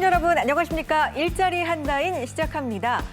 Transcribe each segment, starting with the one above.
시청자 여러분 안녕하십니까? 일자리 한라인 시작합니다.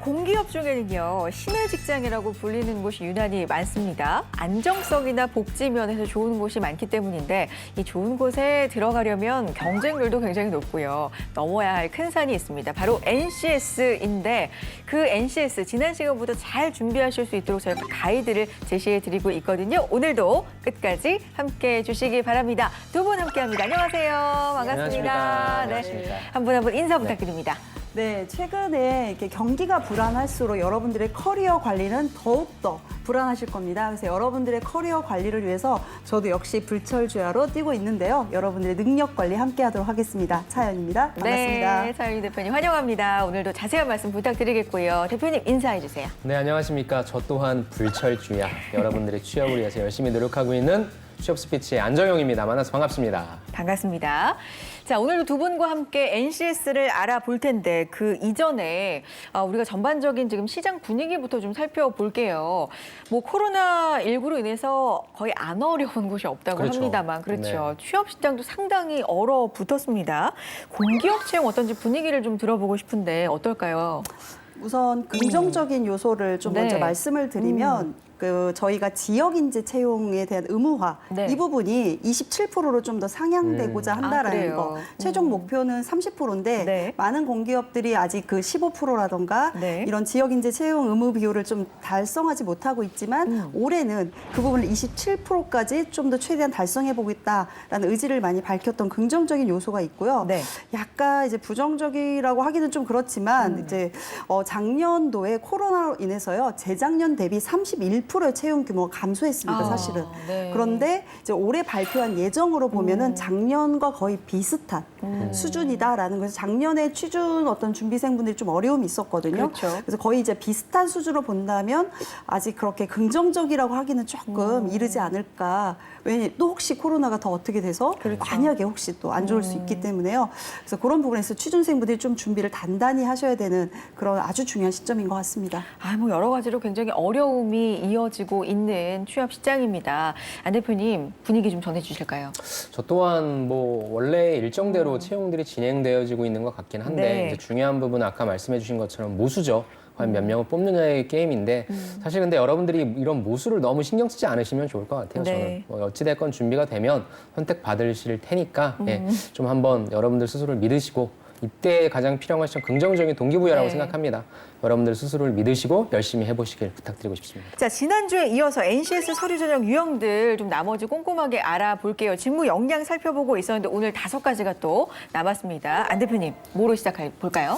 공기업 중에는요, 신의 직장이라고 불리는 곳이 유난히 많습니다. 안정성이나 복지 면에서 좋은 곳이 많기 때문인데 이 좋은 곳에 들어가려면 경쟁률도 굉장히 높고요. 넘어야 할 큰 산이 있습니다. 바로 NCS인데 그 NCS 지난 시간부터 잘 준비하실 수 있도록 저희가 가이드를 제시해드리고 있거든요. 오늘도 끝까지 함께해 주시기 바랍니다. 두 분 함께합니다. 안녕하세요. 반갑습니다. 안녕하십니까. 한 분 한 분 인사 부탁드립니다. 네, 최근에 이렇게 경기가 불안할수록 여러분들의 커리어 관리는 더욱더 불안하실 겁니다. 그래서 여러분들의 커리어 관리를 위해서 저도 역시 불철주야로 뛰고 있는데요. 여러분들의 능력 관리 함께 하도록 하겠습니다. 차연입니다. 반갑습니다. 네, 차윤 대표님 환영합니다. 오늘도 자세한 말씀 부탁드리겠고요. 대표님 인사해 주세요. 네, 안녕하십니까. 저 또한 불철주야. 여러분들의 취업을 위해서 열심히 노력하고 있는 취업 스피치의 안정용입니다. 만나서 반갑습니다. 반갑습니다. 자, 오늘도 두 분과 함께 NCS를 알아볼 텐데 그 이전에 우리가 전반적인 지금 시장 분위기부터 좀 살펴볼게요. 뭐 코로나19로 인해서 거의 안 어려운 곳이 없다고 그렇죠. 합니다만 그렇죠. 네. 취업 시장도 상당히 얼어붙었습니다. 공기업 채용 어떤지 분위기를 좀 들어보고 싶은데 어떨까요? 우선 긍정적인 요소를 좀 네. 먼저 말씀을 드리면 저희가 지역 인재 채용에 대한 의무화 네. 이 부분이 27%로 좀 더 상향되고자 한다라는 그래요? 거. 최종 목표는 30%인데 네. 많은 공기업들이 아직 그 15%라던가 네. 이런 지역 인재 채용 의무 비율을 좀 달성하지 못하고 있지만 올해는 그 부분을 27%까지 좀 더 최대한 달성해 보겠다라는 의지를 많이 밝혔던 긍정적인 요소가 있고요. 네. 약간 이제 부정적이라고 하기는 좀 그렇지만 이제 작년도에 코로나로 인해서요. 재작년 대비 31%의 채용 규모가 감소했습니다. 사실은. 네. 그런데 이제 올해 발표한 예정으로 보면은 작년과 거의 비슷한 수준이다라는 거에서 작년에 취준 어떤 준비생분들이 좀 어려움이 있었거든요. 그렇죠. 그래서 거의 이제 비슷한 수준으로 본다면 아직 그렇게 긍정적이라고 하기는 조금 이르지 않을까. 왜냐면 또 혹시 코로나가 더 어떻게 돼서 만약에 혹시 또 안 좋을 수 있기 때문에요. 그래서 그런 부분에서 취준생분들이 좀 준비를 단단히 하셔야 되는 그런 아주 중요한 시점인 것 같습니다. 뭐 여러 가지로 굉장히 어려움이 이어지고 있는 취업 시장입니다. 안 대표님 분위기 좀 전해주실까요? 저 또한 뭐 원래 일정대로 채용들이 진행되어지고 있는 것 같긴 한데 네. 이제 중요한 부분은 아까 말씀해 주신 것처럼 모수죠. 과연 몇 명을 뽑느냐의 게임인데 사실 근데 여러분들이 이런 모수를 너무 신경 쓰지 않으시면 좋을 것 같아요. 네. 저는 뭐 어찌됐건 준비가 되면 선택 받으실 테니까 예, 좀 한번 여러분들 스스로를 믿으시고 이때 가장 필요한 것이 긍정적인 동기부여라고 네. 생각합니다. 여러분들 스스로를 믿으시고 열심히 해보시길 부탁드리고 싶습니다. 자, 지난주에 이어서 NCS 서류 전형 유형들 좀 나머지 꼼꼼하게 알아볼게요. 직무 역량 살펴보고 있었는데 오늘 5가지가 또 남았습니다. 안 대표님, 뭐로 시작해볼까요?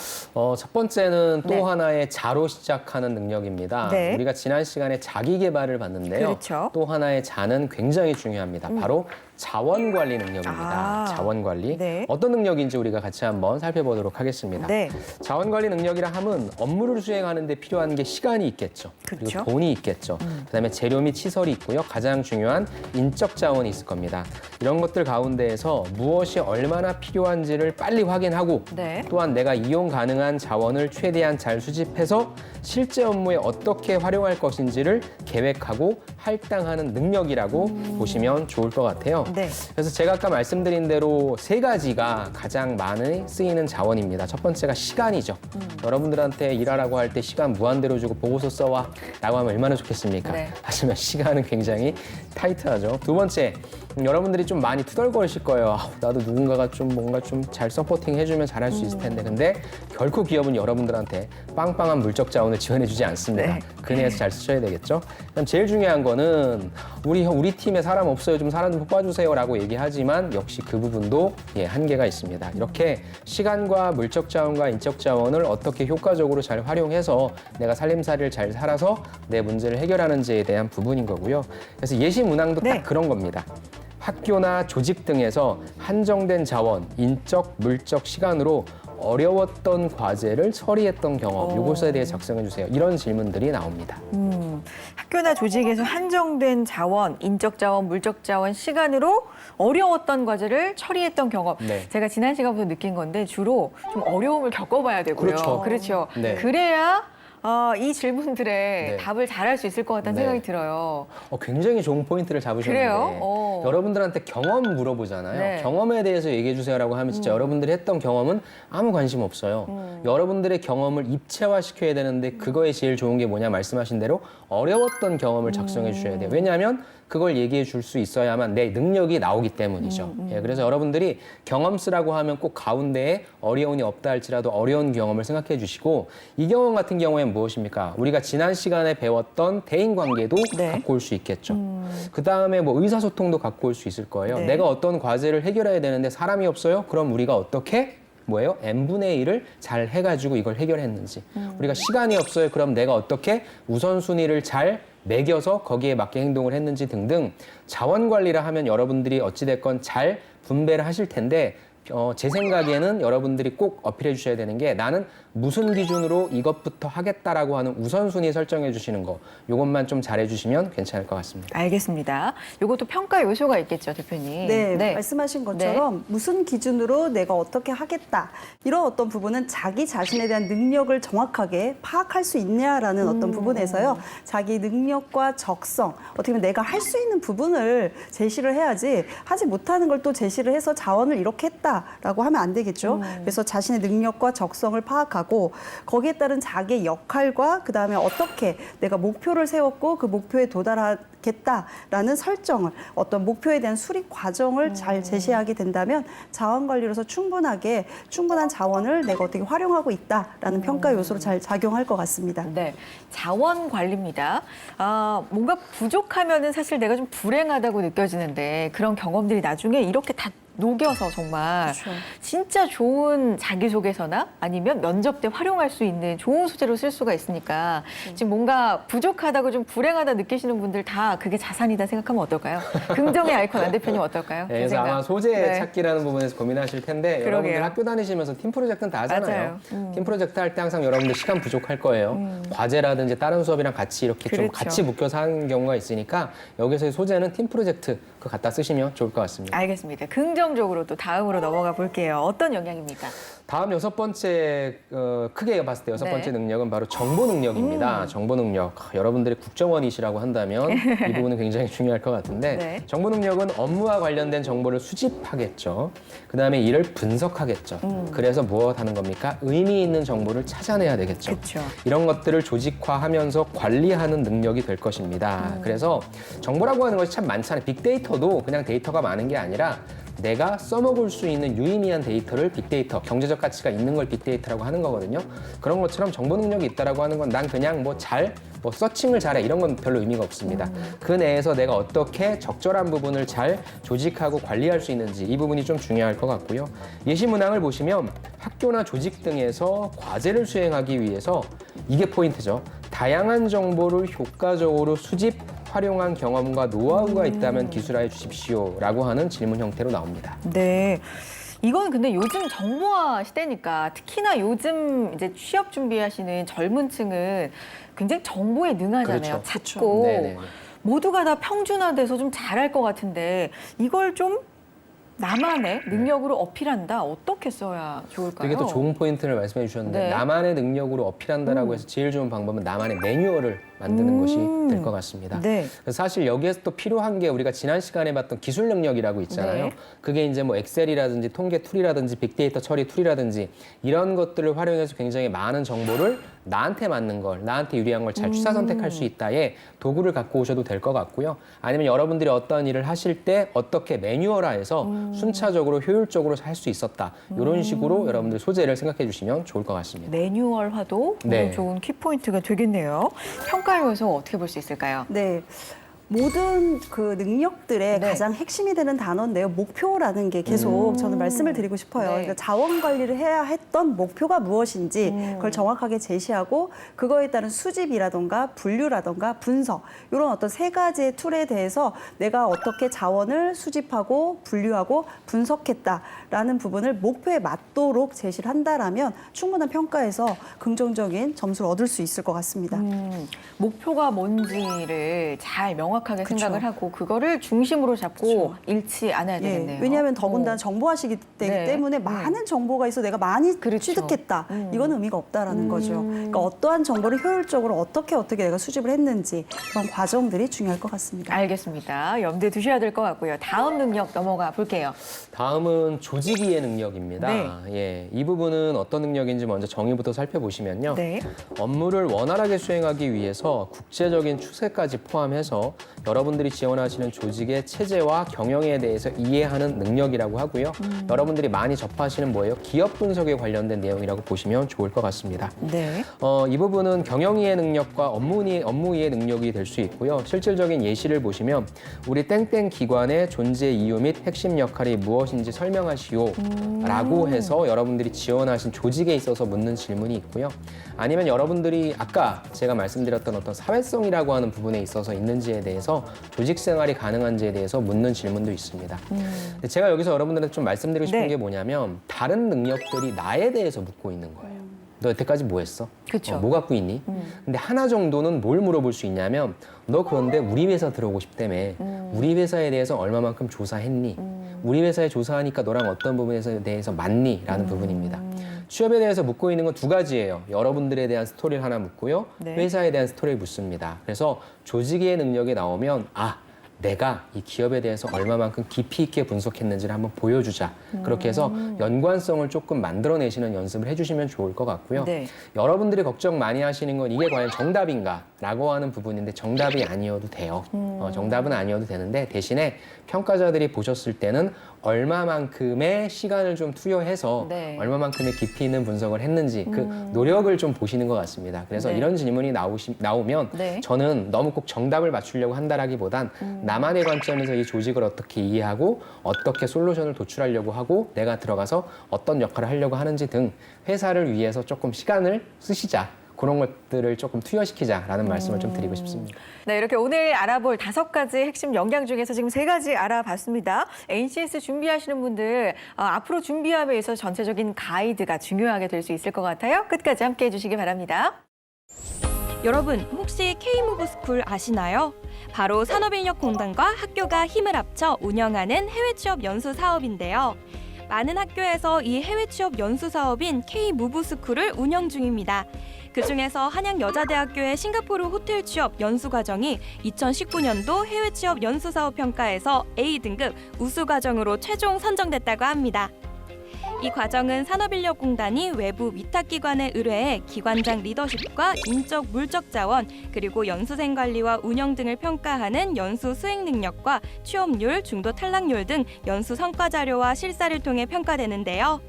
첫 번째는 또 네. 하나의 자로 시작하는 능력입니다. 네. 우리가 지난 시간에 자기 개발을 봤는데요. 그렇죠. 또 하나의 자는 굉장히 중요합니다. 바로 자원 관리 능력입니다. 자원 관리. 네. 어떤 능력인지 우리가 같이 한번 살펴보도록 하겠습니다. 네. 자원 관리 능력이라 함은 업무를 수행하는 데 필요한 게 시간이 있겠죠. 그렇죠. 그리고 돈이 있겠죠. 그다음에 재료 및 시설이 있고요. 가장 중요한 인적 자원이 있을 겁니다. 이런 것들 가운데에서 무엇이 얼마나 필요한지를 빨리 확인하고 네. 또한 내가 이용 가능한 자원을 최대한 잘 수집해서 실제 업무에 어떻게 활용할 것인지를 계획하고 할당하는 능력이라고 보시면 좋을 것 같아요. 네. 그래서 제가 아까 말씀드린 대로 3가지가 가장 많이 쓰이는 자원입니다. 첫 번째가 시간이죠. 여러분들한테 일하라고 할 때 시간 무한대로 주고 보고서 써와 라고 하면 얼마나 좋겠습니까? 네. 하지만 시간은 굉장히 타이트하죠. 두 번째, 여러분들이 좀 많이 투덜거리실 거예요. 나도 누군가가 좀 뭔가 좀 잘 서포팅 해주면 잘할 수 있을 텐데. 근데 결코 기업은 여러분들한테 빵빵한 물적 자원을 지원해주지 않습니다. 네. 그 내에서 잘 쓰셔야 되겠죠. 그다음 제일 중요한 거는 우리 팀에 사람 없어요. 좀 사람 좀 뽑아주세요라고 얘기하지만 역시 그 부분도 한계가 있습니다. 이렇게 시간과 물적 자원과 인적 자원을 어떻게 효과적으로 잘 활용해서 내가 살림살이를 잘 살아서 내 문제를 해결하는지에 대한 부분인 거고요. 그래서 예시 문항도 네. 딱 그런 겁니다. 학교나 조직 등에서 한정된 자원, 인적, 물적 시간으로 어려웠던 과제를 처리했던 경험, 이것에 대해 작성해 주세요. 이런 질문들이 나옵니다. 학교나 조직에서 한정된 자원, 인적 자원, 물적 자원, 시간으로 어려웠던 과제를 처리했던 경험. 네. 제가 지난 시간부터 느낀 건데 주로 좀 어려움을 겪어봐야 되고요. 그렇죠. 그렇죠. 네. 그래야 이 질문들에 네. 답을 잘할 수 있을 것 같다는 네. 생각이 들어요. 굉장히 좋은 포인트를 잡으셨는데 그래요? 여러분들한테 경험 물어보잖아요. 네. 경험에 대해서 얘기해 주세요라고 하면 진짜 여러분들이 했던 경험은 아무 관심 없어요. 여러분들의 경험을 입체화시켜야 되는데 그거에 제일 좋은 게 뭐냐 말씀하신 대로 어려웠던 경험을 작성해 주셔야 돼요. 왜냐하면 그걸 얘기해 줄 수 있어야만 내 능력이 나오기 때문이죠. 예, 그래서 여러분들이 경험 쓰라고 하면 꼭 가운데에 어려움이 없다 할지라도 어려운 경험을 생각해 주시고 이 경험 같은 경우에는 무엇입니까? 우리가 지난 시간에 배웠던 대인관계도 네. 갖고 올 수 있겠죠. 그다음에 뭐 의사소통도 갖고 올 수 있을 거예요. 네. 내가 어떤 과제를 해결해야 되는데 사람이 없어요? 그럼 우리가 어떻게 뭐예요? n분의 1을 잘 해가지고 이걸 해결했는지. 우리가 시간이 없어요. 그럼 내가 어떻게 우선순위를 잘 매겨서 거기에 맞게 행동을 했는지 등등 자원 관리를 하면 여러분들이 어찌됐건 잘 분배를 하실 텐데 제 생각에는 여러분들이 꼭 어필해 주셔야 되는 게 나는 무슨 기준으로 이것부터 하겠다라고 하는 우선순위 설정해 주시는 거 이것만 좀 잘해 주시면 괜찮을 것 같습니다. 알겠습니다. 이것도 평가 요소가 있겠죠, 대표님. 네, 말씀하신 것처럼 무슨 기준으로 내가 어떻게 하겠다 이런 어떤 부분은 자기 자신에 대한 능력을 정확하게 파악할 수 있냐라는 어떤 부분에서요. 자기 능력과 적성, 어떻게 보면 내가 할 수 있는 부분을 제시를 해야지 하지 못하는 걸 또 제시를 해서 자원을 이렇게 했다라고 하면 안 되겠죠. 그래서 자신의 능력과 적성을 파악하고 거기에 따른 자기의 역할과 그다음에 어떻게 내가 목표를 세웠고 그 목표에 도달하겠다라는 설정을 어떤 목표에 대한 수립 과정을 잘 제시하게 된다면 자원 관리로서 충분한 자원을 내가 어떻게 활용하고 있다라는 평가 요소로 잘 작용할 것 같습니다. 네, 자원 관리입니다. 뭔가 부족하면은 사실 내가 좀 불행하다고 느껴지는데 그런 경험들이 나중에 이렇게 다 녹여서 정말 그렇죠. 진짜 좋은 자기소개서나 아니면 면접 때 활용할 수 있는 좋은 소재로 쓸 수가 있으니까 지금 뭔가 부족하다고 좀 불행하다 느끼시는 분들 다 그게 자산이다 생각하면 어떨까요? 긍정의 아이콘 안 대표님 어떨까요? 네, 그래서 생각. 아마 소재 네. 찾기라는 부분에서 고민하실 텐데 그러게요. 여러분들 학교 다니시면서 팀 프로젝트는 다 하잖아요. 맞아요. 팀 프로젝트 할 때 항상 여러분들 시간 부족할 거예요. 과제라든지 다른 수업이랑 같이 이렇게 좀 그렇죠. 같이 묶여서 하는 경우가 있으니까 여기서의 소재는 팀 프로젝트 그거 갖다 쓰시면 좋을 것 같습니다. 알겠습니다. 긍정적으로 또 다음으로 넘어가 볼게요. 어떤 영향입니까? 다음 여섯 번째 크게 봤을 때 여섯 네. 번째 능력은 바로 정보 능력입니다. 정보 능력. 여러분들이 국정원이시라고 한다면 이 부분은 굉장히 중요할 것 같은데 네. 정보 능력은 업무와 관련된 정보를 수집하겠죠. 그다음에 이를 분석하겠죠. 그래서 무엇 하는 겁니까? 의미 있는 정보를 찾아내야 되겠죠. 그렇죠. 이런 것들을 조직화하면서 관리하는 능력이 될 것입니다. 그래서 정보라고 하는 것이 참 많잖아요. 빅데이터도 그냥 데이터가 많은 게 아니라 내가 써먹을 수 있는 유의미한 데이터를 빅데이터, 경제적 가치가 있는 걸 빅데이터라고 하는 거거든요. 그런 것처럼 정보 능력이 있다라고 하는 건 난 그냥 서칭을 잘해 이런 건 별로 의미가 없습니다. 그 내에서 내가 어떻게 적절한 부분을 잘 조직하고 관리할 수 있는지 이 부분이 좀 중요할 것 같고요. 예시 문항을 보시면 학교나 조직 등에서 과제를 수행하기 위해서 이게 포인트죠. 다양한 정보를 효과적으로 수집, 활용한 경험과 노하우가 있다면 기술화해 주십시오라고 하는 질문 형태로 나옵니다. 네. 이건 근데 요즘 정보화 시대니까 특히나 요즘 이제 취업 준비하시는 젊은 층은 굉장히 정보에 능하잖아요. 그렇죠. 찾고 네네. 모두가 다 평준화돼서 좀 잘할 것 같은데 이걸 좀 나만의 능력으로 어필한다. 어떻게 써야 좋을까요? 되게 또 좋은 포인트를 말씀해 주셨는데 네. 나만의 능력으로 어필한다라고 해서 제일 좋은 방법은 나만의 매뉴얼을 만드는 것이 될 것 같습니다. 네. 그래서 사실 여기에서 또 필요한 게 우리가 지난 시간에 봤던 기술 능력이라고 있잖아요. 네. 그게 이제 뭐 엑셀이라든지 통계 툴이라든지 빅데이터 처리 툴이라든지 이런 것들을 활용해서 굉장히 많은 정보를 나한테 맞는 걸, 나한테 유리한 걸 잘 취사 선택할 수 있다에 도구를 갖고 오셔도 될 것 같고요. 아니면 여러분들이 어떤 일을 하실 때 어떻게 매뉴얼화해서 순차적으로 효율적으로 할 수 있었다. 이런 식으로 여러분들 소재를 생각해 주시면 좋을 것 같습니다. 매뉴얼화도 네. 좋은 키포인트가 되겠네요. 평가 요소 어떻게 볼 수 있을까요? 네. 모든 그 능력들의 네. 가장 핵심이 되는 단어인데요. 목표라는 게 계속 저는 말씀을 드리고 싶어요. 네. 그러니까 자원 관리를 해야 했던 목표가 무엇인지 그걸 정확하게 제시하고 그거에 따른 수집이라던가 분류라던가 분석 이런 어떤 세 가지의 툴에 대해서 내가 어떻게 자원을 수집하고 분류하고 분석했다라는 부분을 목표에 맞도록 제시를 한다라면 충분한 평가에서 긍정적인 점수를 얻을 수 있을 것 같습니다. 목표가 뭔지를 잘 명확하게 정확하게 그쵸. 생각을 하고 그거를 중심으로 잡고 잃지 않아야 되겠네요. 왜냐하면 더군다나 정보화시기 네. 때문에 많은 정보가 있어 내가 많이 그렇죠. 취득했다. 이건 의미가 없다라는 거죠. 그러니까 어떠한 정보를 효율적으로 어떻게 내가 수집을 했는지 그런 과정들이 중요할 것 같습니다. 알겠습니다. 염두에 두셔야 될 것 같고요. 다음 능력 넘어가 볼게요. 다음은 조직이해 능력입니다. 네. 예, 이 부분은 어떤 능력인지 먼저 정의부터 살펴보시면요. 네. 업무를 원활하게 수행하기 위해서 국제적인 추세까지 포함해서 여러분들이 지원하시는 조직의 체제와 경영에 대해서 이해하는 능력이라고 하고요. 여러분들이 많이 접하시는 뭐예요? 기업 분석에 관련된 내용이라고 보시면 좋을 것 같습니다. 네. 이 부분은 경영이해 능력과 업무이해 능력이 될 수 있고요. 실질적인 예시를 보시면 우리 땡땡 기관의 존재 이유 및 핵심 역할이 무엇인지 설명하시오 라고 해서 여러분들이 지원하신 조직에 있어서 묻는 질문이 있고요. 아니면 여러분들이 아까 제가 말씀드렸던 어떤 사회성이라고 하는 부분에 있어서 있는지에 대해서 조직 생활이 가능한지에 대해서 묻는 질문도 있습니다. 근데 제가 여기서 여러분들한테 좀 말씀드리고 싶은 네. 게 뭐냐면 다른 능력들이 나에 대해서 묻고 있는 거예요. 너 여태까지 뭐 했어? 그쵸. 뭐 갖고 있니? 근데 하나 정도는 뭘 물어볼 수 있냐면 너 그런데 우리 회사 들어오고 싶다며 우리 회사에 대해서 얼마만큼 조사했니? 우리 회사에 조사하니까 너랑 어떤 부분에 대해서 맞니? 라는 부분입니다. 취업에 대해서 묻고 있는 건 두 가지예요. 여러분들에 대한 스토리를 하나 묻고요. 네. 회사에 대한 스토리를 묻습니다. 그래서 조직의 능력이 나오면 내가 이 기업에 대해서 얼마만큼 깊이 있게 분석했는지를 한번 보여주자. 그렇게 해서 연관성을 조금 만들어내시는 연습을 해주시면 좋을 것 같고요. 네. 여러분들이 걱정 많이 하시는 건 이게 과연 정답인가? 라고 하는 부분인데 정답이 아니어도 돼요. 정답은 아니어도 되는데 대신에 평가자들이 보셨을 때는 얼마만큼의 시간을 좀 투여해서 네. 얼마만큼의 깊이 있는 분석을 했는지 그 노력을 좀 보시는 것 같습니다. 그래서 네. 이런 질문이 나오면 네. 저는 너무 꼭 정답을 맞추려고 한다라기보단 나만의 관점에서 이 조직을 어떻게 이해하고 어떻게 솔루션을 도출하려고 하고 내가 들어가서 어떤 역할을 하려고 하는지 등 회사를 위해서 조금 시간을 쓰시자. 그런 것들을 조금 투여시키자라는 말씀을 좀 드리고 싶습니다. 네, 이렇게 오늘 알아볼 5가지 핵심 역량 중에서 지금 3가지 알아봤습니다. NCS 준비하시는 분들 앞으로 준비함에 있어서 전체적인 가이드가 중요하게 될 수 있을 것 같아요. 끝까지 함께해 주시기 바랍니다. 여러분, 혹시 K무브스쿨 아시나요? 바로 산업인력공단과 학교가 힘을 합쳐 운영하는 해외 취업 연수 사업인데요. 많은 학교에서 이 해외 취업 연수 사업인 K무브스쿨을 운영 중입니다. 그중에서 한양여자대학교의 싱가포르 호텔 취업 연수 과정이 2019년도 해외 취업 연수 사업 평가에서 A등급 우수 과정으로 최종 선정됐다고 합니다. 이 과정은 산업인력공단이 외부 위탁기관에 의뢰해 기관장 리더십과 인적 물적 자원 그리고 연수생 관리와 운영 등을 평가하는 연수 수행 능력과 취업률, 중도 탈락률 등 연수 성과 자료와 실사를 통해 평가되는데요.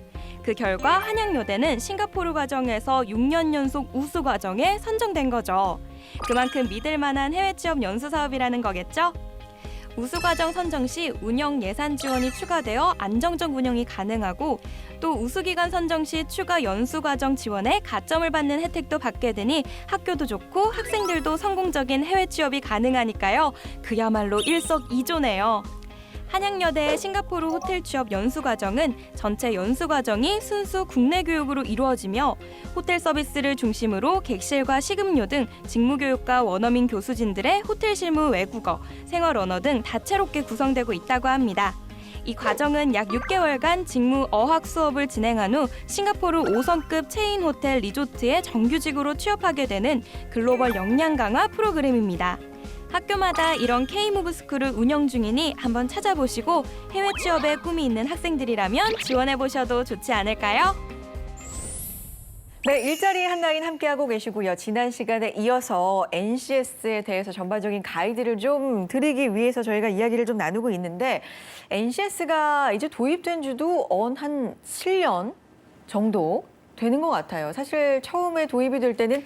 그 결과 한양여대는 싱가포르 과정에서 6년 연속 우수 과정에 선정된 거죠. 그만큼 믿을 만한 해외 취업 연수 사업이라는 거겠죠? 우수 과정 선정 시 운영 예산 지원이 추가되어 안정적 운영이 가능하고 또 우수 기관 선정 시 추가 연수 과정 지원에 가점을 받는 혜택도 받게 되니 학교도 좋고 학생들도 성공적인 해외 취업이 가능하니까요. 그야말로 일석이조네요. 한양여대의 싱가포르 호텔 취업 연수 과정은 전체 연수 과정이 순수 국내 교육으로 이루어지며 호텔 서비스를 중심으로 객실과 식음료 등 직무교육과 원어민 교수진들의 호텔 실무 외국어, 생활 언어 등 다채롭게 구성되고 있다고 합니다. 이 과정은 약 6개월간 직무 어학 수업을 진행한 후 싱가포르 5성급 체인 호텔 리조트에 정규직으로 취업하게 되는 글로벌 역량 강화 프로그램입니다. 학교마다 이런 K무브스쿨을 운영 중이니 한번 찾아보시고 해외 취업에 꿈이 있는 학생들이라면 지원해보셔도 좋지 않을까요? 네, 일자리 한라인 함께하고 계시고요. 지난 시간에 이어서 NCS에 대해서 전반적인 가이드를 좀 드리기 위해서 저희가 이야기를 좀 나누고 있는데 NCS가 이제 도입된 지도 한 7년 정도 되는 것 같아요. 사실 처음에 도입이 될 때는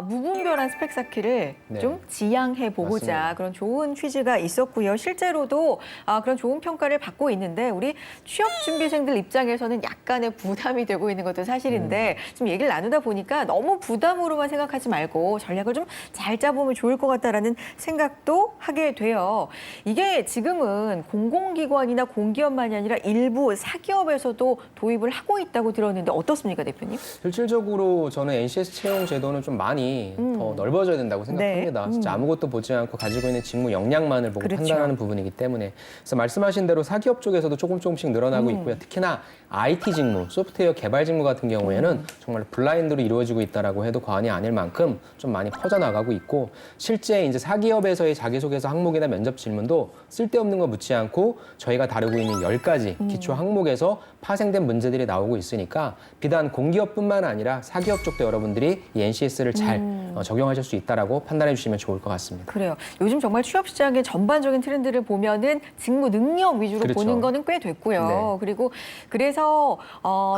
무분별한 스펙 쌓기를 네. 좀 지향해 보고자 맞습니다. 그런 좋은 취지가 있었고요. 실제로도 그런 좋은 평가를 받고 있는데 우리 취업 준비생들 입장에서는 약간의 부담이 되고 있는 것도 사실인데 좀 얘기를 나누다 보니까 너무 부담으로만 생각하지 말고 전략을 좀 잘 짜보면 좋을 것 같다라는 생각도 하게 돼요. 이게 지금은 공공기관이나 공기업만이 아니라 일부 사기업에서도 도입을 하고 있다고 들었는데 어떻습니까, 대표님? 실질적으로 저는 NCS 채용 제도 저는 좀 많이 더 넓어져야 된다고 생각합니다. 네. 진짜 아무것도 보지 않고 가지고 있는 직무 역량만을 보고 그렇죠. 판단하는 부분이기 때문에 그래서 말씀하신 대로 사기업 쪽에서도 조금씩 늘어나고 있고요. 특히나 IT 직무, 소프트웨어 개발 직무 같은 경우에는 정말 블라인드로 이루어지고 있다라고 해도 과언이 아닐 만큼 좀 많이 퍼져나가고 있고 실제 이제 사기업에서의 자기소개서 항목이나 면접 질문도 쓸데없는 거 묻지 않고 저희가 다루고 있는 10가지 기초 항목에서 파생된 문제들이 나오고 있으니까 비단 공기업뿐만 아니라 사기업 쪽도 여러분들이 이 NCS를 잘 적용하실 수 있다라고 판단해 주시면 좋을 것 같습니다. 그래요. 요즘 정말 취업 시장의 전반적인 트렌드를 보면은 직무 능력 위주로 그렇죠. 보는 거는 꽤 됐고요. 네. 그리고 그래서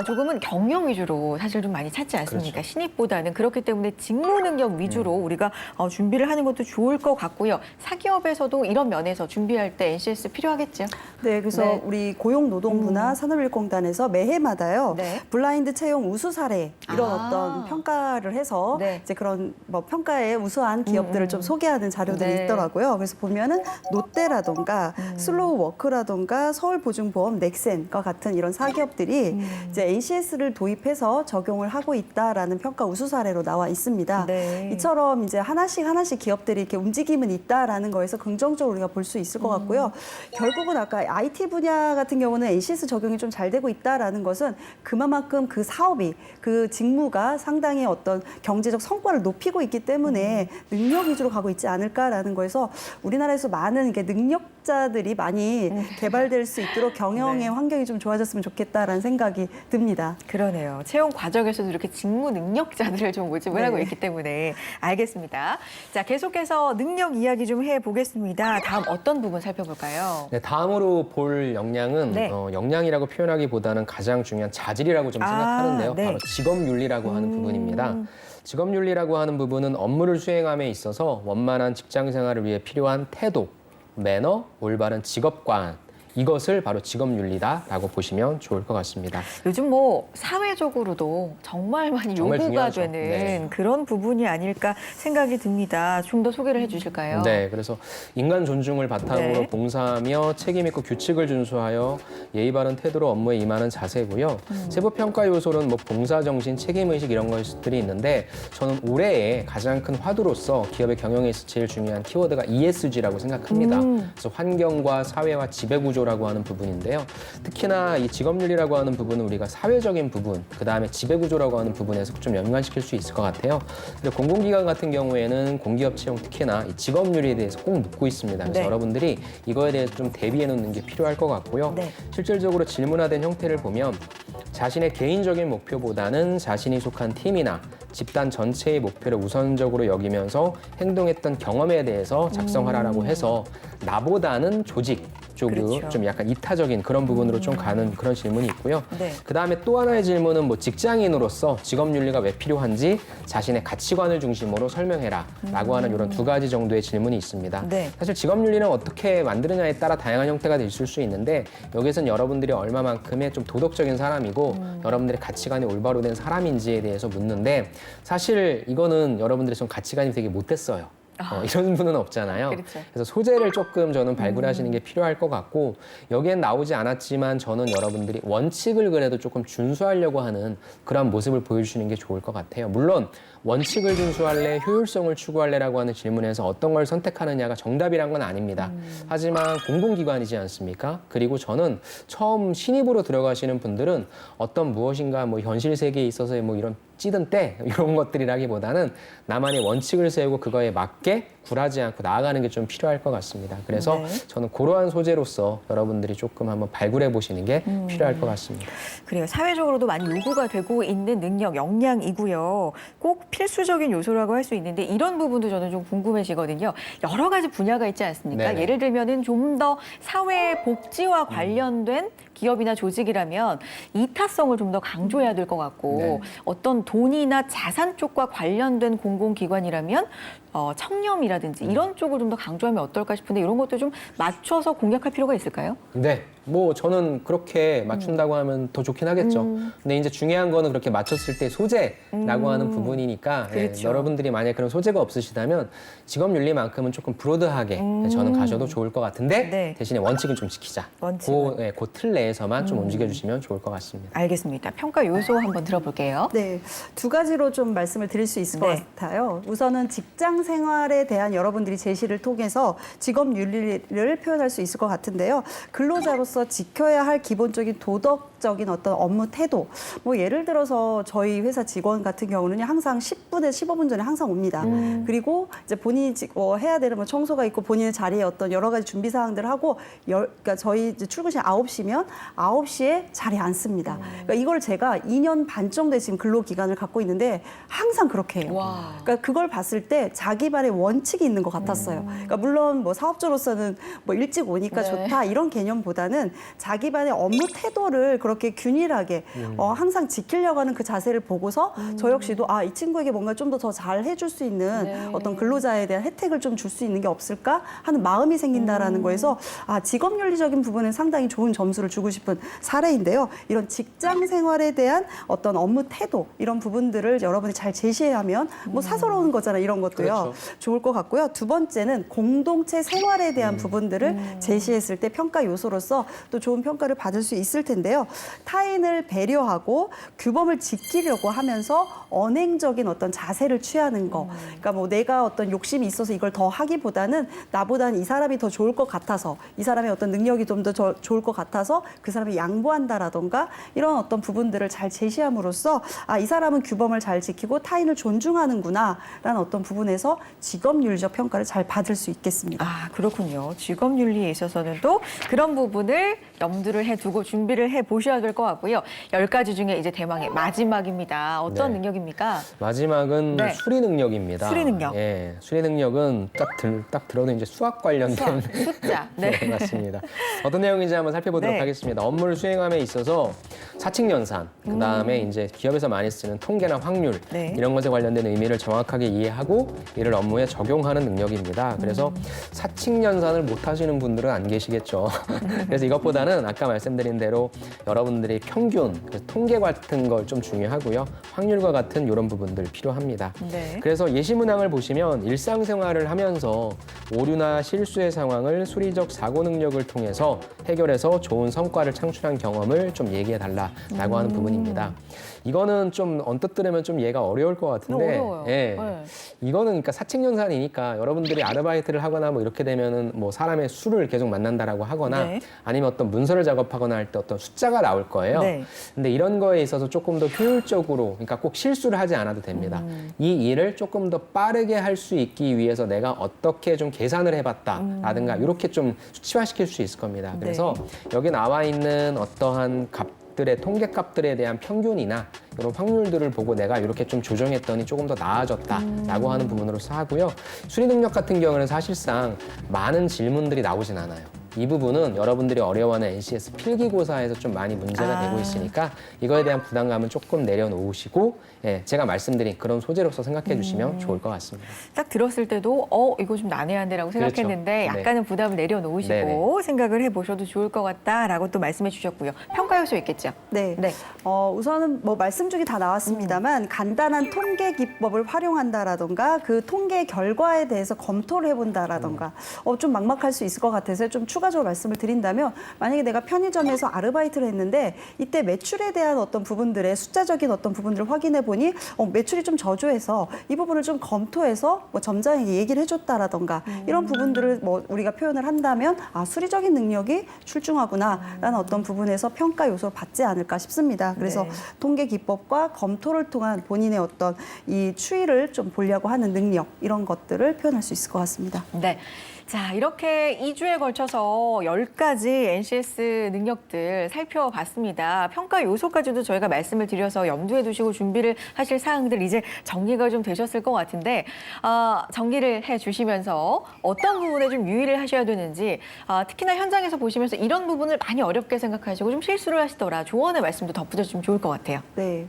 조금은 경영 위주로 사실 좀 많이 찾지 않습니까? 그렇죠. 신입보다는 그렇기 때문에 직무 능력 위주로 우리가 준비를 하는 것도 좋을 것 같고요. 사기업에서도 이런 면에서 준비할 때 NCS 필요하겠죠. 네, 그래서 네. 우리 고용노동부나 산업일공단에서 매해마다요 네. 블라인드 채용 우수 사례 이런 아. 어떤 평가를 해서 네. 이제 그런 뭐 평가에 우수한 기업들을 좀 소개하는 자료들이 네. 있더라고요. 그래서 보면은 롯데라던가 슬로우워크라던가 서울보증보험, 넥센과 같은 이런 사기업들이 이제 NCS를 도입해서 적용을 하고 있다라는 평가 우수 사례로 나와 있습니다. 네. 이처럼 이제 하나씩 기업들이 이렇게 움직임은 있다라는 거에서 긍정적으로 우리가 볼 수 있을 것 같고요. 결국은 아까 IT 분야 같은 경우는 NCS 적용이 좀 잘 되고 있다라는 것은 그만큼 그 사업이 그 직무가 상당히 어떤 경제적 성과를 높이고 있기 때문에 능력 위주로 가고 있지 않을까라는 거에서 우리나라에서 많은 이게 능력자들이 많이 개발될 수 있도록 경영의 네. 환경이 좀 좋아졌으면 좋겠다라는 생각이 듭니다. 그러네요. 채용 과정에서도 이렇게 직무 능력자들을 좀 모집을 네. 하고 있기 때문에 알겠습니다. 자, 계속해서 능력 이야기 좀 해보겠습니다. 다음 어떤 부분 살펴볼까요? 네, 다음으로 볼 역량은 네. 역량이라고 표현하기보다는 가장 중요한 자질이라고 좀 생각하는데요. 네. 바로 직업윤리라고 하는 부분입니다. 직업윤리라고 하는 부분은 업무를 수행함에 있어서 원만한 직장 생활을 위해 필요한 태도, 매너, 올바른 직업관 이것을 바로 직업윤리다라고 보시면 좋을 것 같습니다. 요즘 뭐 사회적으로도 정말 많이 정말 요구가 중요하죠. 되는 네. 그런 부분이 아닐까 생각이 듭니다. 좀 더 소개를 해주실까요? 네, 그래서 인간 존중을 바탕으로 네. 봉사하며 책임 있고 규칙을 준수하여 예의 바른 태도로 업무에 임하는 자세고요. 세부 평가 요소는 뭐 봉사 정신, 책임 의식 이런 것들이 있는데 저는 올해의 가장 큰 화두로서 기업의 경영에 있어 제일 중요한 키워드가 ESG라고 생각합니다. 그래서 환경과 사회와 지배 구조라고 하는 부분인데요. 특히나 이 직업윤리라고 하는 부분은 우리가 사회적인 부분, 그 다음에 지배 구조라고 하는 부분에서 좀 연관시킬 수 있을 것 같아요. 근데 공공기관 같은 경우에는 공기업 채용 특히나 이 직업윤리에 대해서 꼭 묻고 있습니다. 그래서 네. 여러분들이 이거에 대해서 좀 대비해 놓는 게 필요할 것 같고요. 네. 실질적으로 질문화된 형태를 보면 자신의 개인적인 목표보다는 자신이 속한 팀이나 집단 전체의 목표를 우선적으로 여기면서 행동했던 경험에 대해서 작성하라라고 해서 나보다는 조직 쪽으로 그렇죠. 좀 약간 이타적인 그런 부분으로 좀 가는 그런 질문이 있고요. 네. 그 다음에 또 하나의 질문은 뭐 직장인으로서 직업윤리가 왜 필요한지 자신의 가치관을 중심으로 설명해라 라고 하는 이런 두 가지 정도의 질문이 있습니다. 네. 사실 직업윤리는 어떻게 만드느냐에 따라 다양한 형태가 있을 수 있는데 여기서는 여러분들이 얼마만큼의 좀 도덕적인 사람이고 여러분들의 가치관이 올바로 된 사람인지에 대해서 묻는데 사실 이거는 여러분들의 좀 가치관이 되게 못됐어요. 이런 분은 없잖아요. 그렇죠. 그래서 소재를 조금 저는 발굴하시는 게 필요할 것 같고 여기엔 나오지 않았지만 저는 여러분들이 원칙을 그래도 조금 준수하려고 하는 그런 모습을 보여주시는 게 좋을 것 같아요. 물론 원칙을 준수할래, 효율성을 추구할래라고 하는 질문에서 어떤 걸 선택하느냐가 정답이란 건 아닙니다. 하지만 공공기관이지 않습니까? 그리고 저는 처음 신입으로 들어가시는 분들은 어떤 무엇인가 뭐 현실 세계에 있어서의 뭐 이런 찌든 때 이런 것들이라기보다는 나만의 원칙을 세우고 그거에 맞게 굴하지 않고 나아가는 게 좀 필요할 것 같습니다. 그래서 네. 저는 그러한 소재로서 여러분들이 조금 한번 발굴해 보시는 게 필요할 것 같습니다. 그래요. 사회적으로도 많이 요구가 되고 있는 능력, 역량이고요. 꼭 필수적인 요소라고 할 수 있는데 이런 부분도 저는 좀 궁금해지거든요. 여러 가지 분야가 있지 않습니까? 네네. 예를 들면은 좀 더 사회 복지와 관련된 기업이나 조직이라면 이타성을 좀 더 강조해야 될 것 같고 네. 어떤 돈이나 자산 쪽과 관련된 공공기관이라면 청렴이라든지 이런 쪽을 좀 더 강조하면 어떨까 싶은데 이런 것도 좀 맞춰서 공략할 필요가 있을까요? 네, 뭐 저는 그렇게 맞춘다고 하면 더 좋긴 하겠죠. 근데 이제 중요한 거는 그렇게 맞췄을 때 소재라고 하는 부분이니까 그렇죠. 여러분들이 만약에 그런 소재가 없으시다면 직업윤리만큼은 조금 브로드하게 저는 가셔도 좋을 것 같은데 네. 대신에 원칙은 좀 지키자. 원칙은. 그 틀 내에서만 좀 움직여주시면 좋을 것 같습니다. 알겠습니다. 평가 요소 한번 들어볼게요. 네, 두 가지로 좀 말씀을 드릴 수 있을 것 네. 같아요. 우선은 직장 생활에 대한 여러분들이 제시를 통해서 직업 윤리를 표현할 수 있을 것 같은데요. 근로자로서 지켜야 할 기본적인 도덕적인 어떤 업무 태도. 뭐 예를 들어서 저희 회사 직원 같은 경우는 항상 10분에 15분 전에 항상 옵니다. 그리고 이제 본인이 해야 되는 뭐 청소가 있고 본인의 자리에 어떤 여러 가지 준비 사항들을 하고 그러니까 저희 이제 출근 시간 9시면 9시에 자리에 앉습니다. 그러니까 이걸 제가 2년 반 정도의 지금 근로 기간을 갖고 있는데 항상 그렇게 해요. 와. 그러니까 그걸 봤을 때 자기만의 원칙이 있는 것 같았어요. 그러니까 물론 뭐 사업주로서는 뭐 일찍 오니까 네. 좋다 이런 개념보다는 자기만의 업무 태도를 그렇게 균일하게 항상 지키려고 하는 그 자세를 보고서 저 역시도 아, 이 친구에게 뭔가 좀 더 잘 해줄 수 있는 네. 어떤 근로자에 대한 혜택을 좀 줄 수 있는 게 없을까 하는 마음이 생긴다라는 거에서 아, 직업 윤리적인 부분은 상당히 좋은 점수를 주고 싶은 사례인데요. 이런 직장 생활에 대한 어떤 업무 태도 이런 부분들을 여러분이 잘 제시하면 뭐 사서로운 거잖아요. 이런 것도요. 그렇죠. 좋을 것 같고요. 두 번째는 공동체 생활에 대한 부분들을 제시했을 때 평가 요소로서 또 좋은 평가를 받을 수 있을 텐데요. 타인을 배려하고 규범을 지키려고 하면서 언행적인 어떤 자세를 취하는 거. 그러니까 뭐 내가 어떤 욕심이 있어서 이걸 더 하기보다는 나보다는 이 사람이 더 좋을 것 같아서 이 사람의 어떤 능력이 좀 더 좋을 것 같아서 그 사람이 양보한다라던가 이런 어떤 부분들을 잘 제시함으로써 아, 이 사람은 규범을 잘 지키고 타인을 존중하는구나라는 어떤 부분에서 직업윤리적 평가를 잘 받을 수 있겠습니다. 아, 그렇군요. 직업윤리에 있어서는 또 그런 부분을 염두를 해두고 준비를 해보셔야 될 것 같고요. 10가지 중에 이제 대망의 마지막입니다. 어떤 네. 능력입니까? 마지막은 네. 수리 능력입니다. 수리 능력. 예, 수리 능력은 딱 들어도 이제 수학 관련된 숫자. 네, 네. 맞습니다. 어떤 내용인지 한번 살펴보도록 네. 하겠습니다. 업무를 수행함에 있어서 사칙연산, 그다음에 이제 기업에서 많이 쓰는 통계나 확률 네. 이런 것에 관련된 의미를 정확하게 이해하고 이를 업무에 적용하는 능력입니다. 그래서 사칙연산을 못 하시는 분들은 안 계시겠죠. 그래서 이것보다는 아까 말씀드린 대로 여러분들이 평균, 그래서 통계 같은 걸 좀 중요하고요. 확률과 같은 이런 부분들 필요합니다. 네. 그래서 예시문항을 보시면 일상생활을 하면서 오류나 실수의 상황을 수리적 사고 능력을 통해서 해결해서 좋은 성과를 창출한 경험을 좀 얘기해 달라라고 하는 부분입니다. 이거는 좀 언뜻 들으면 좀 이해가 어려울 것 같은데, 어려워요. 예, 네. 이거는 그러니까 사칙연산이니까 여러분들이 아르바이트를 하거나 뭐 이렇게 되면은 뭐 사람의 수를 계속 만난다라고 하거나 네. 아니면 어떤 문서를 작업하거나 할 때 어떤 숫자가 나올 거예요. 네. 근데 이런 거에 있어서 조금 더 효율적으로, 그러니까 꼭 실수를 하지 않아도 됩니다. 이 일을 조금 더 빠르게 할 수 있기 위해서 내가 어떻게 좀 계산을 해봤다라든가 이렇게 좀 수치화시킬 수 있을 겁니다. 그래서 여기 나와 있는 어떠한 값들의 통계값들에 대한 평균이나 이런 확률들을 보고 내가 이렇게 좀 조정했더니 조금 더 나아졌다라고 하는 부분으로서 하고요. 수리 능력 같은 경우는 사실상 많은 질문들이 나오진 않아요. 이 부분은 여러분들이 어려워하는 NCS 필기고사에서 좀 많이 문제가 되고 있으니까 이거에 대한 부담감은 조금 내려놓으시고 예, 제가 말씀드린 그런 소재로서 생각해 주시면 좋을 것 같습니다. 딱 들었을 때도 이거 좀 난해한데라고 생각했는데 그렇죠. 네. 약간은 부담을 내려놓으시고 네네. 생각을 해보셔도 좋을 것 같다라고 또 말씀해 주셨고요. 평가 요소 있겠죠? 네. 네. 우선은 뭐 말씀 중에 다 나왔습니다만 간단한 통계 기법을 활용한다라던가 그 통계 결과에 대해서 검토를 해본다라던가 좀 막막할 수 있을 것 같아서 좀 추가적으로 말씀을 드린다면 만약에 내가 편의점에서 아르바이트를 했는데 이때 매출에 대한 어떤 부분들의 숫자적인 어떤 부분들을 확인해 보니 매출이 좀 저조해서 이 부분을 좀 검토해서 뭐 점장에게 얘기를 해줬다라던가 이런 부분들을 뭐 우리가 표현을 한다면 아, 수리적인 능력이 출중하구나라는 어떤 부분에서 평가 요소를 받지 않을까 싶습니다. 그래서 네. 통계 기법과 검토를 통한 본인의 어떤 이 추이를 좀 보려고 하는 능력 이런 것들을 표현할 수 있을 것 같습니다. 네. 자, 이렇게 2주에 걸쳐서 10가지 NCS 능력들 살펴봤습니다. 평가 요소까지도 저희가 말씀을 드려서 염두에 두시고 준비를 하실 사항들 이제 정리가 좀 되셨을 것 같은데 정리를 해주시면서 어떤 부분에 좀 유의를 하셔야 되는지 특히나 현장에서 보시면서 이런 부분을 많이 어렵게 생각하시고 좀 실수를 하시더라 조언의 말씀도 덧붙여주면 좋을 것 같아요. 네.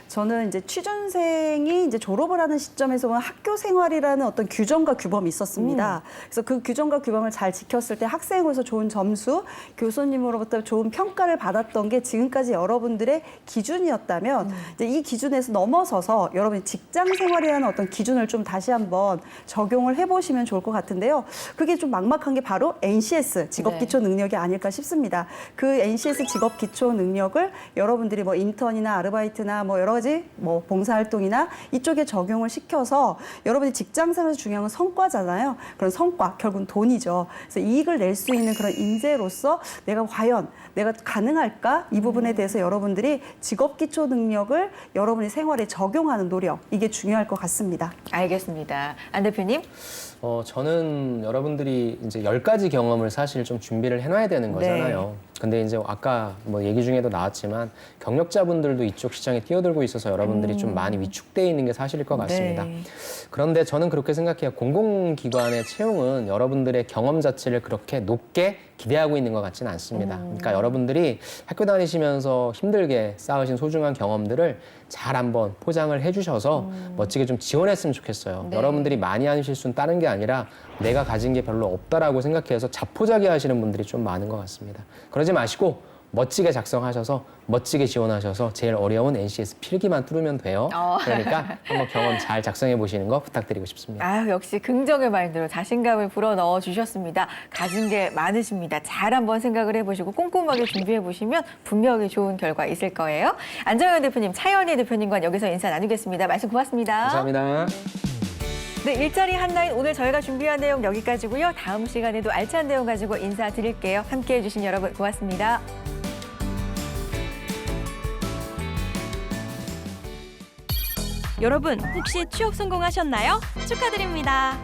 저는 이제 취준생이 이제 졸업을 하는 시점에서 학교 생활이라는 어떤 규정과 규범이 있었습니다. 그래서 그 규정과 규범을 잘 지켰을 때 학생으로서 좋은 점수, 교수님으로부터 좋은 평가를 받았던 게 지금까지 여러분들의 기준이었다면 이제 이 기준에서 넘어서서 여러분이 직장 생활이라는 어떤 기준을 좀 다시 한번 적용을 해보시면 좋을 것 같은데요. 그게 좀 막막한 게 바로 NCS, 직업기초능력이 아닐까 싶습니다. 그 NCS 직업기초능력을 여러분들이 뭐 인턴이나 아르바이트나 뭐 여러 가지 뭐 봉사활동이나 이쪽에 적용을 시켜서 여러분이 직장 생활에서 중요한 건 성과잖아요. 그런 성과, 결국은 돈이죠. 그래서 이익을 낼 수 있는 그런 인재로서 내가 과연 내가 가능할까? 이 부분에 대해서 여러분들이 직업기초 능력을 여러분의 생활에 적용하는 노력, 이게 중요할 것 같습니다. 알겠습니다. 안 대표님? 저는 여러분들이 이제 10가지 경험을 사실 좀 준비를 해놔야 되는 거잖아요. 근데 이제 아까 뭐 얘기 중에도 나왔지만 경력자분들도 이쪽 시장에 뛰어들고 있어서 여러분들이 좀 많이 위축돼 있는 게 사실일 것 같습니다. 네. 그런데 저는 그렇게 생각해요. 공공기관의 채용은 여러분들의 경험 자체를 그렇게 높게 기대하고 있는 것 같지는 않습니다. 그러니까 여러분들이 학교 다니시면서 힘들게 쌓으신 소중한 경험들을 잘 한번 포장을 해주셔서 멋지게 좀 지원했으면 좋겠어요. 네. 여러분들이 많이 하는 실수는 다른 게 아니라 내가 가진 게 별로 없다라고 생각해서 자포자기 하시는 분들이 좀 많은 것 같습니다. 그러지 마시고 멋지게 작성하셔서 멋지게 지원하셔서 제일 어려운 NCS 필기만 뚫으면 돼요. 그러니까 한번 경험 잘 작성해 보시는 거 부탁드리고 싶습니다. 아, 역시 긍정의 마인드로 자신감을 불어넣어 주셨습니다. 가진 게 많으십니다. 잘 한번 생각을 해보시고 꼼꼼하게 준비해 보시면 분명히 좋은 결과 있을 거예요. 안정현 대표님, 차현희 대표님과 여기서 인사 나누겠습니다. 말씀 고맙습니다. 감사합니다. 네, 일자리 한라인 오늘 저희가 준비한 내용 여기까지고요. 다음 시간에도 알찬 내용 가지고 인사드릴게요. 함께해 주신 여러분 고맙습니다. 여러분, 혹시 취업 성공하셨나요? 축하드립니다.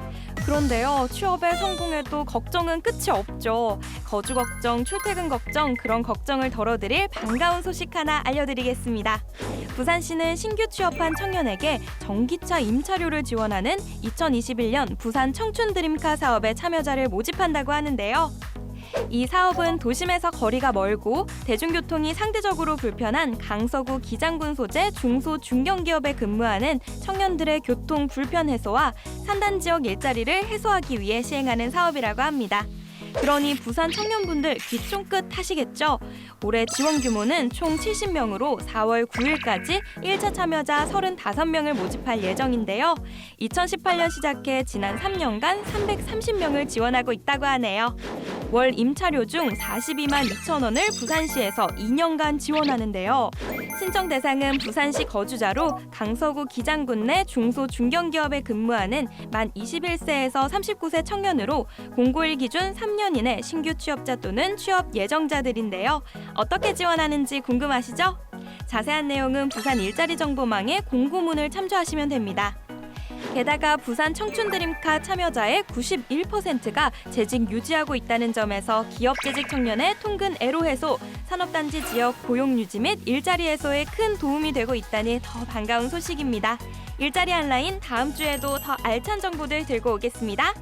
그런데요, 취업에 성공해도 걱정은 끝이 없죠. 거주 걱정, 출퇴근 걱정, 그런 걱정을 덜어드릴 반가운 소식 하나 알려드리겠습니다. 부산시는 신규 취업한 청년에게 전기차 임차료를 지원하는 2021년 부산 청춘 드림카 사업에 참여자를 모집한다고 하는데요. 이 사업은 도심에서 거리가 멀고 대중교통이 상대적으로 불편한 강서구 기장군 소재 중소 중견기업에 근무하는 청년들의 교통 불편 해소와 산단 지역 일자리를 해소하기 위해 시행하는 사업이라고 합니다. 그러니 부산 청년분들 귀 쫑긋 하시겠죠? 올해 지원 규모는 총 70명으로 4월 9일까지 1차 참여자 35명을 모집할 예정인데요. 2018년 시작해 지난 3년간 330명을 지원하고 있다고 하네요. 월 임차료 중 42만 2천 원을 부산시에서 2년간 지원하는데요. 신청 대상은 부산시 거주자로 강서구 기장군 내 중소 중견기업에 근무하는 만 21세에서 39세 청년으로 공고1 기준 3년 이내 신규 취업자 또는 취업 예정자들인데요. 어떻게 지원하는지 궁금하시죠? 자세한 내용은 부산 일자리 정보망의 공고문을 참조하시면 됩니다. 게다가 부산 청춘 드림카 참여자의 91%가 재직 유지하고 있다는 점에서 기업 재직 청년의 통근 애로 해소, 산업단지 지역 고용 유지 및 일자리 해소에 큰 도움이 되고 있다니 더 반가운 소식입니다. 일자리 한라인 다음 주에도 더 알찬 정보들 들고 오겠습니다.